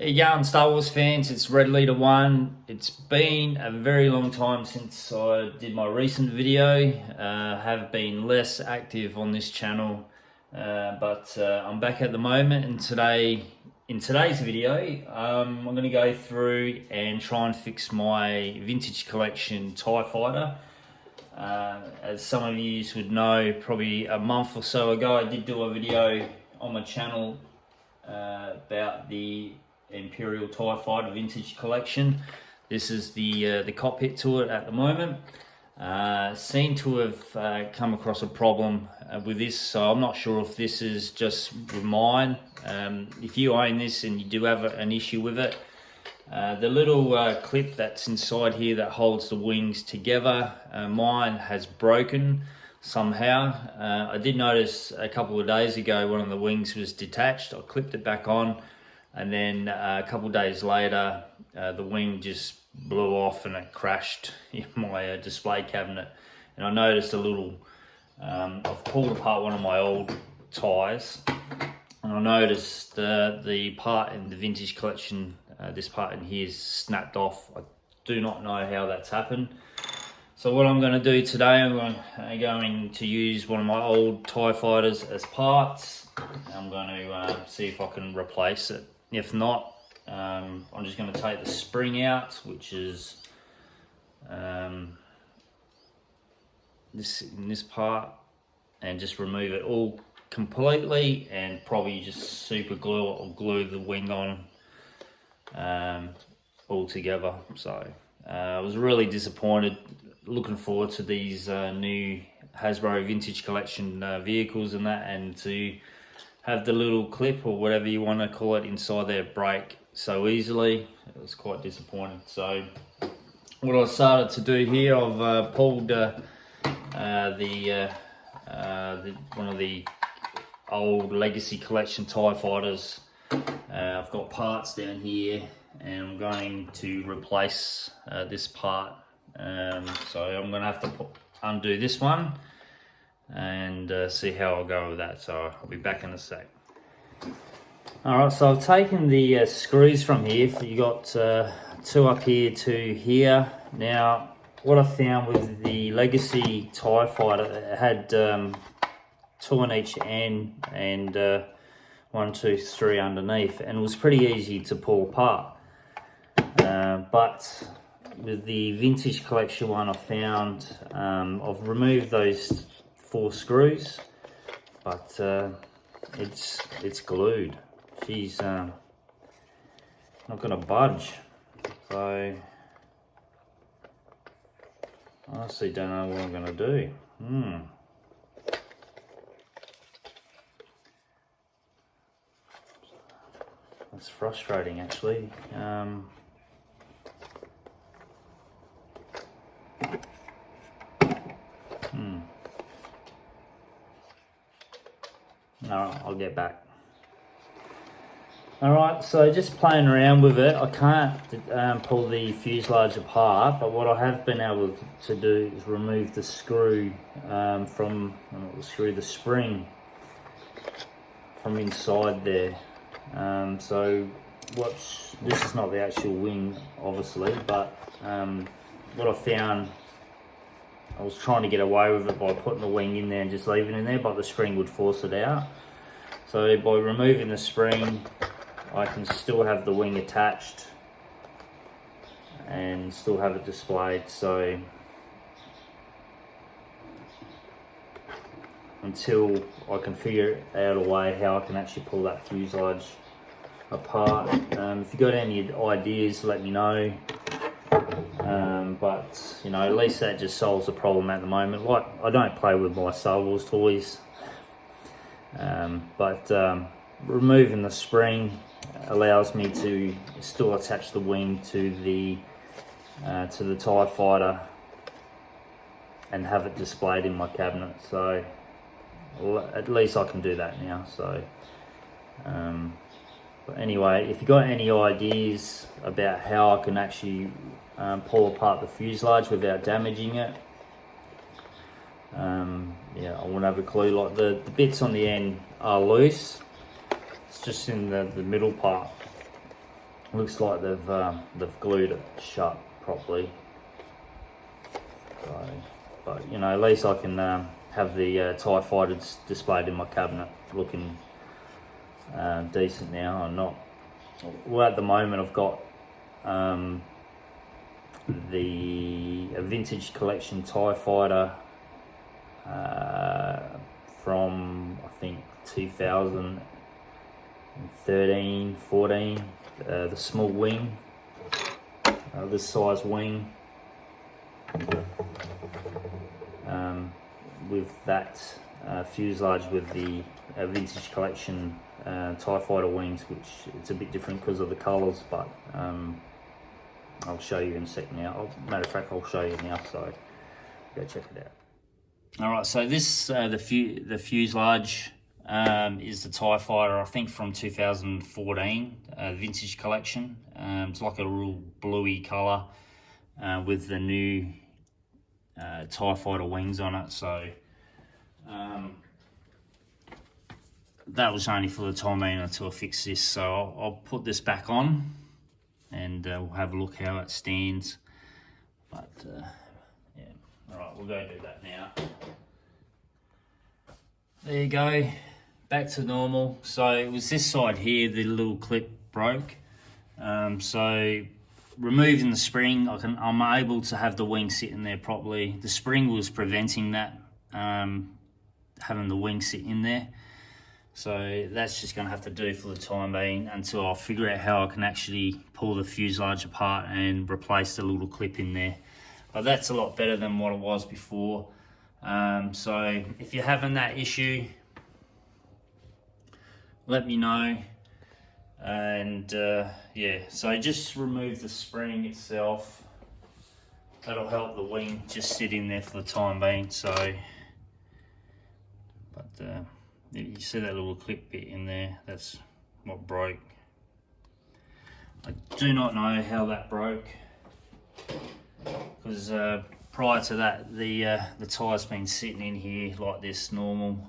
Hey, young Star Wars fans, it's Red Leader 1. It's been a very long time since I did my recent video. Have been less active on this channel, but I'm back at the moment, and in today's video, I'm going to go through and try and fix my vintage collection TIE Fighter. As some of you would know, probably a month or so ago, I did do a video on my channel about the Imperial TIE Fighter vintage collection. This is the cockpit to it at the moment. Seem to have come across a problem with this, so I'm not sure if this is just with mine. If you own this and you do have an issue with it, the little clip that's inside here that holds the wings together, mine has broken somehow. I did notice a couple of days ago one of the wings was detached. I clipped it back on, and then a couple of days later the wing just blew off and it crashed in my display cabinet. And I noticed a little, I've pulled apart one of my old TIEs, and I noticed the part in the vintage collection, this part in here is snapped off. I do not know how that's happened. So what I'm going to do today, I'm going to use one of my old TIE Fighters as parts. I'm going to see if I can replace it. If not, I'm just going to take the spring out, which is this part, and just remove it all completely, and probably just super glue it or glue the wing on all together. So I was really disappointed. Looking forward to these new Hasbro vintage collection vehicles and that, and to have the little clip or whatever you want to call it inside there break so easily. It was quite disappointing. So what I started to do here, I've pulled one of the old legacy collection TIE Fighters. I've got parts down here, and I'm going to replace this part. So I'm going to have to undo this one and see how I'll go with that. So I'll be back in a sec. Alright, so I've taken the screws from here. You got two up here, two here. Now, what I found with the legacy TIE Fighter, it had two on each end and 1, 2, 3 underneath, and it was pretty easy to pull apart. But with the vintage collection one, I found I've removed those 4 screws, but it's glued. She's not gonna budge. So I honestly don't know what I'm gonna do. That's frustrating, actually. Alright, I'll get back. Alright, so just playing around with it, I can't pull the fuselage apart, but what I have been able to do is remove the screw the spring from inside there. So this is not the actual wing, obviously, but what I found, I was trying to get away with it by putting the wing in there and just leaving it in there, but the spring would force it out. So by removing the spring, I can still have the wing attached and still have it displayed. So until I can figure out a way how I can actually pull that fuselage apart. If you got any ideas, let me know. But you know, at least that just solves the problem at the moment. Like, I don't play with my Star Wars toys, but removing the spring allows me to still attach the wing to the TIE Fighter and have it displayed in my cabinet. So at least I can do that now. So but anyway, if you got any ideas about how I can actually pull apart the fuselage without damaging it, yeah, I won't have a clue. Like the bits on the end are loose, it's just in the middle part Looks like they've glued it shut properly. So, but you know, at least I can have the TIE fighters displayed in my cabinet looking decent now. I'm not. Well, at the moment I've got a vintage collection TIE fighter from I think 2013, 14. The small wing, this size wing, with that fuselage with the vintage collection TIE fighter wings, which it's a bit different because of the colours, but I'll show you in a sec now. Matter of fact, I'll show you now, so go check it out. Alright, so this, the fuselage is the TIE fighter, I think from 2014, vintage collection. It's like a real bluey colour with the new TIE fighter wings on it. So that was only for the time being until I fix this. So I'll put this back on and we'll have a look how it stands. But yeah, alright, we'll go do that now. There you go, back to normal. So it was this side here, the little clip broke. So removing the spring, I'm able to have the wing sitting there properly. The spring was preventing that, having the wing sit in there. So that's just gonna have to do for the time being until I figure out how I can actually pull the fuselage apart and replace the little clip in there. But that's a lot better than what it was before. So if you're having that issue, let me know. And yeah, so just remove the spring itself. That'll help the wing just sit in there for the time being. So, but you see that little clip bit in there, that's what broke. I do not know how that broke, because prior to that, the tire's been sitting in here like this normal,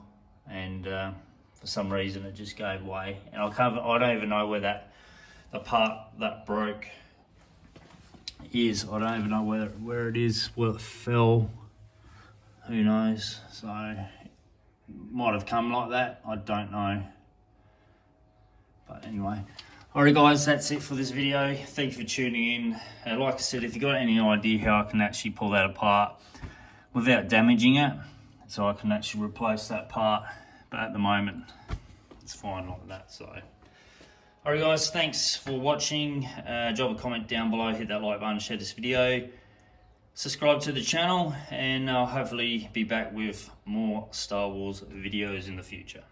and for some reason it just gave way. And I don't even know where the part that broke is. I don't even know where it is, where it fell. Who knows? So might have come like that, I don't know. But anyway, alright guys, that's it for this video. Thank you for tuning in. Like I said, if you got any idea how I can actually pull that apart without damaging it, so I can actually replace that part, but at the moment it's fine like that. So alright guys, thanks for watching. Drop a comment down below, hit that like button, share this video, subscribe to the channel, and I'll hopefully be back with more Star Wars videos in the future.